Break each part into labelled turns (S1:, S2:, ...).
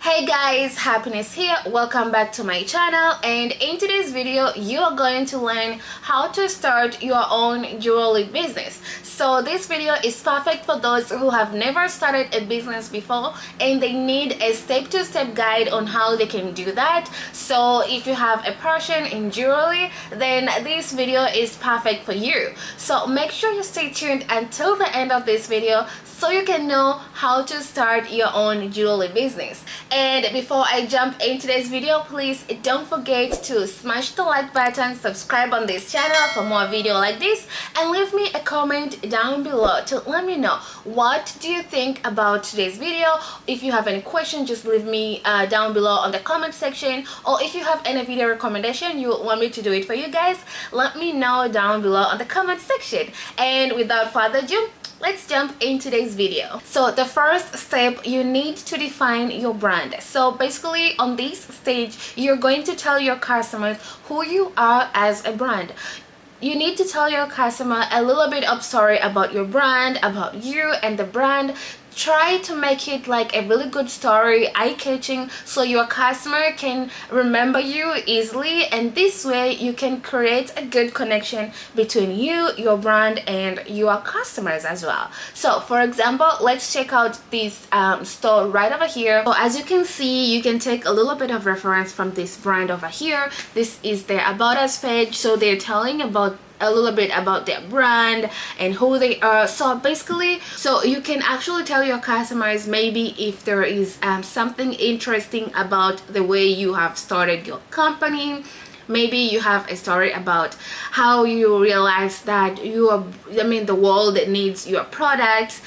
S1: Hey guys, Happiness here. Welcome back to my channel, and in today's video you are going to learn how to start your own jewelry business. So this video is perfect for those who have never started a business before and they need a step-to-step guide on how they can do that. So if you have a passion in jewelry, then this video is perfect for you. So make sure you stay tuned until the end of this video so you can know how to start your own jewelry business. And before I jump into this video, please don't forget to smash the like button, subscribe on this channel for more video like this, and leave me a comment down below to let me know what do you think about today's video. If you have any questions, just leave me down below on the comment section, or if you have any video recommendation you want me to do it for you guys, let me know down below on the comment section. And without further ado, let's jump into today's video. So the first step, you need to define your brand. So basically on this stage you're going to tell your customers who you are as a brand. You need to tell your customer a little bit of story about your brand, about you and the brand. Try to make it like a really good story, eye-catching, so your customer can remember you easily, and this way you can create a good connection between you, your brand, and your customers as well. So for example, let's check out this store right over here. So as you can see, you can take a little bit of reference from this brand over here. This is their About Us page, so they're telling about a little bit about their brand and who they are. So basically, so you can actually tell your customers maybe if there is something interesting about the way you have started your company. Maybe you have a story about how you realize that the world needs your products.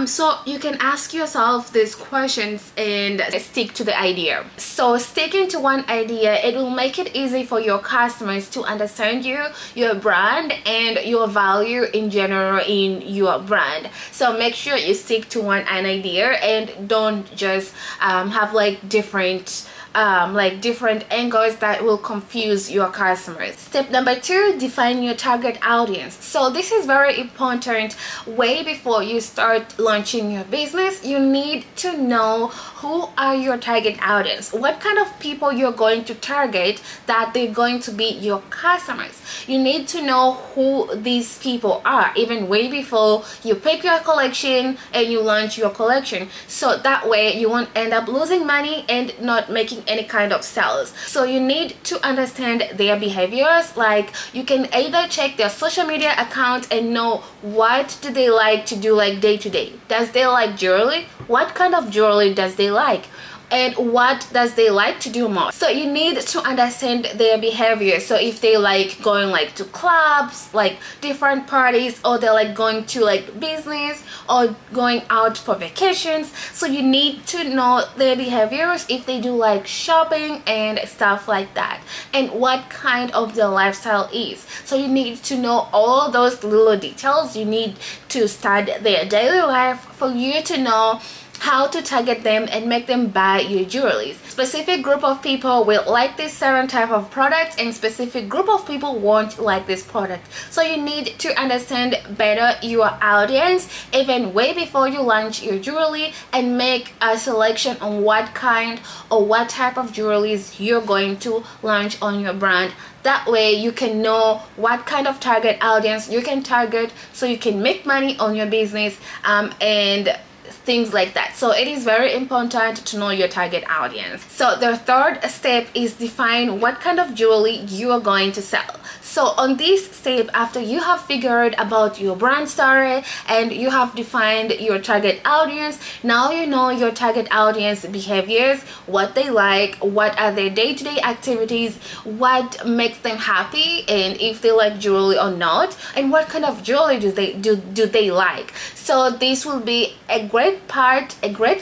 S1: So you can ask yourself these questions and stick to the idea. So sticking to one idea, it will make it easy for your customers to understand you, your brand, and your value in general in your brand. So make sure you stick to one idea and don't just have like different angles that will confuse your customers. Step number 2, define your target audience. So this is very important. Way before you start launching your business, you need to know who are your target audience, what kind of people you're going to target that they're going to be your customers. You need to know who these people are even way before you pick your collection and you launch your collection, so that way you won't end up losing money and not making any kind of sales. So you need to understand their behaviors. Like you can either check their social media account and know what do they like to do, like day to day. Does they like jewelry? What kind of jewelry does they like? And what does they like to do more? So you need to understand their behavior. So if they like going like to clubs, like different parties, or they're like going to like business or going out for vacations, so you need to know their behaviors, if they do like shopping and stuff like that, and what kind of their lifestyle is. So you need to know all those little details. You need to study their daily life for you to know how to target them and make them buy your jewelry. Specific group of people will like this certain type of product, and specific group of people won't like this product. So you need to understand better your audience even way before you launch your jewelry, and make a selection on what kind or what type of jewelries you're going to launch on your brand. That way you can know what kind of target audience you can target, so you can make money on your business and things like that. So it is very important to know your target audience. So the third step is define what kind of jewelry you are going to sell. So on this step, after you have figured about your brand story and you have defined your target audience, now you know your target audience behaviors, what they like, what are their day-to-day activities, what makes them happy, and if they like jewelry or not, and what kind of jewelry do they like. So this will be a great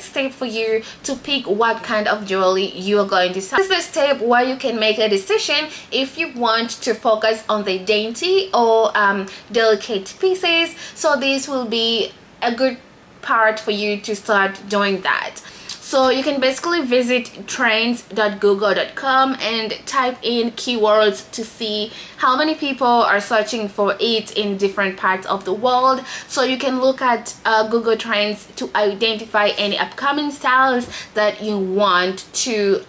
S1: step for you to pick what kind of jewelry you are going to sell. This is the step where you can make a decision if you want to focus on the dainty or delicate pieces. So this will be a good part for you to start doing that. So you can basically visit trends.google.com and type in keywords to see how many people are searching for it in different parts of the world. So you can look at Google Trends to identify any upcoming styles that you want to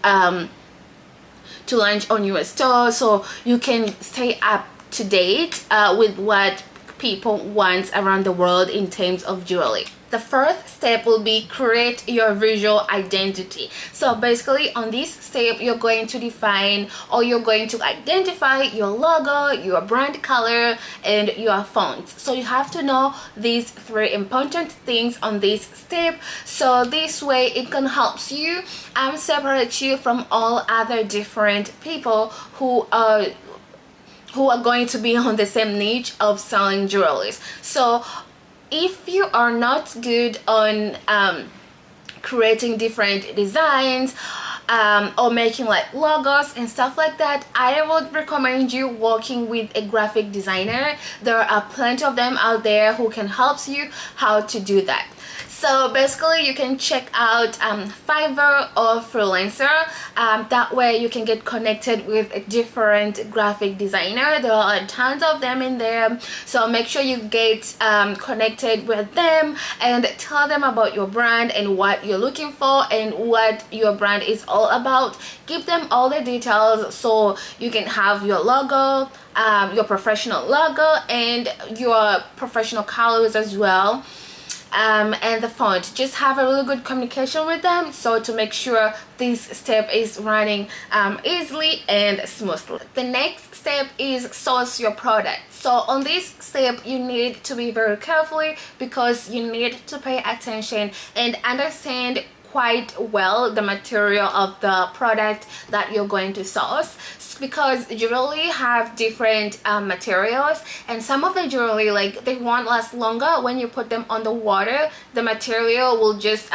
S1: launch on your store, so you can stay up to date with what people want around the world in terms of jewelry. The first step will be create your visual identity. So basically on this step, you're going to define, or you're going to identify your logo, your brand color, and your fonts. So you have to know these three important things on this step, so this way it can help you separate you from all other different people who are going to be on the same niche of selling jewelry. So if you are not good on creating different designs or making like logos and stuff like that, I would recommend you working with a graphic designer. There are plenty of them out there who can help you how to do that. So basically you can check out Fiverr or Freelancer. That way you can get connected with a different graphic designer. There are tons of them in there, so make sure you get connected with them and tell them about your brand and what you're looking for and what your brand is all about. Give them all the details so you can have your logo, your professional logo, and your professional colors as well. And the font. Just have a really good communication with them, so to make sure this step is running easily and smoothly. The next step is source your product. So on this step you need to be very careful, because you need to pay attention and understand quite well the material of the product that you're going to source, because jewelry have different materials, and some of the jewelry, like, they won't last longer. When you put them on the water, the material will just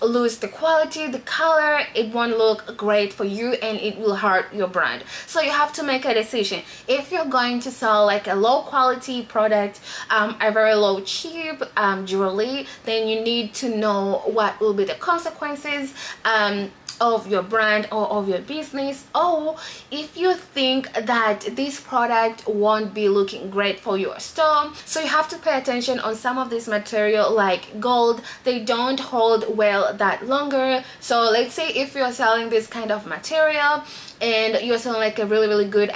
S1: lose the quality, the color. It won't look great for you and it will hurt your brand. So you have to make a decision. If you're going to sell like a low quality product, a very low cheap jewelry, then you need to know what will be the consequences of your brand or of your business. Or if you think that this product won't be looking great for your store, so you have to pay attention on some of this material, like gold. They don't hold well that longer. So let's say if you're selling this kind of material and you're selling like a really good,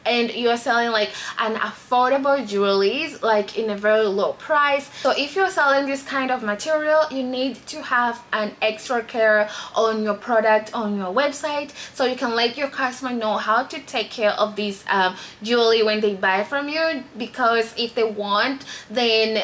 S1: and you're selling like an affordable jewelries, like in a very low price. So if you're selling this kind of material, you need to have an extra care on your product, on your website, so you can let your customer know how to take care of this jewelry when they buy from you, because if they want, then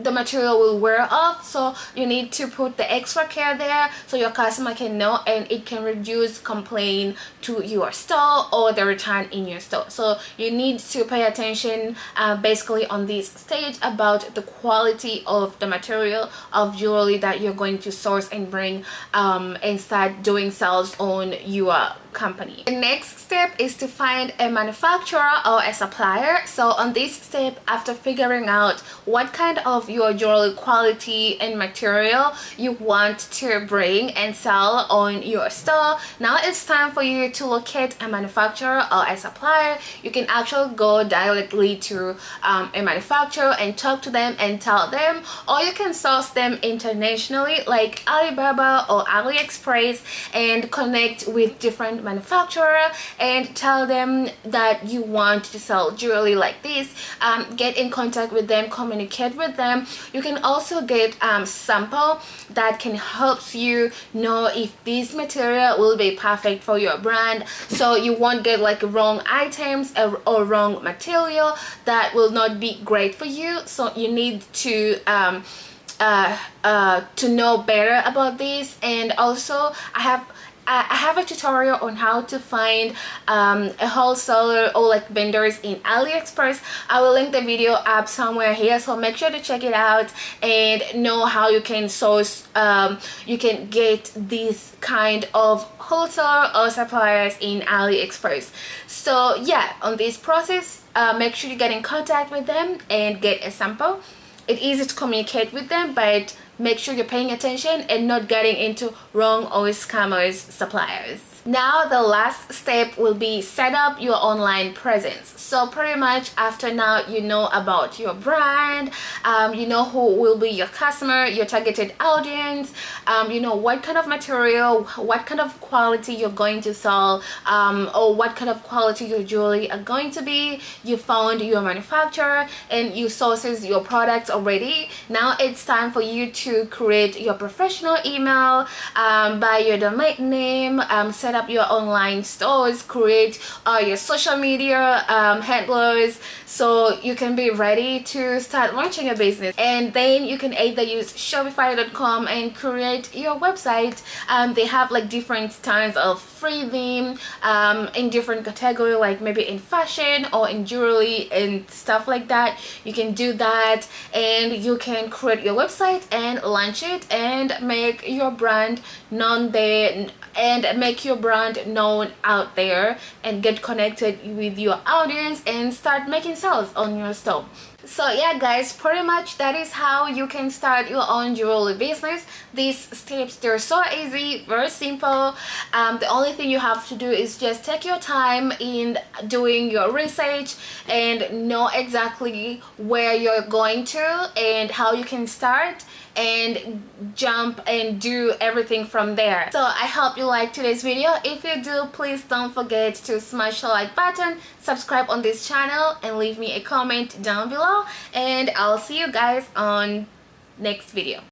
S1: the material will wear off. So you need to put the extra care there so your customer can know, and it can reduce complaint to your store or the return in your store. So you need to pay attention basically on this stage about the quality of the material of jewelry that you're going to source and bring and start doing sales on your company. The next step is to find a manufacturer or a supplier. So on this step, after figuring out what kind of your jewelry quality and material you want to bring and sell on your store, now it's time for you to locate a manufacturer or a supplier. You can actually go directly to a manufacturer and talk to them and tell them, or you can source them internationally like Alibaba or AliExpress and connect with different manufacturer and tell them that you want to sell jewelry like this. Get in contact with them, communicate with them. You can also get sample that can help you know if this material will be perfect for your brand, so you won't get like wrong items or wrong material that will not be great for you. So you need to know better about this. And also I have a tutorial on how to find a wholesaler or like vendors in AliExpress. I will link the video up somewhere here, so make sure to check it out and know how you can source, you can get this kind of wholesaler or suppliers in AliExpress. So yeah, on this process, make sure you get in contact with them and get a sample. It's easy to communicate with them, but make sure you're paying attention and not getting into wrong or scammers suppliers. Now the last step will be set up your online presence. So pretty much after now you know about your brand, you know who will be your customer, your targeted audience, you know what kind of material, what kind of quality you're going to sell, or what kind of quality your jewelry are going to be. You found your manufacturer and you sources your products already. Now it's time for you to create your professional email, buy your domain name, set up your online stores, create your social media handlers, so you can be ready to start launching a business. And then you can either use shopify.com and create your website. They have like different kinds of free theme in different category, like maybe in fashion or in jewelry and stuff like that. You can do that and you can create your website and launch it and make your brand known there, and make your brand known out there and get connected with your audience and start making sales on your store. So yeah guys, pretty much that is how you can start your own jewelry business. These steps, they're so easy, very simple. The only thing you have to do is just take your time in doing your research and know exactly where you're going to and how you can start, and jump and do everything from there. So I hope you liked today's video. If you do, please don't forget to smash the like button, subscribe on this channel, and leave me a comment down below, and I'll see you guys on next video.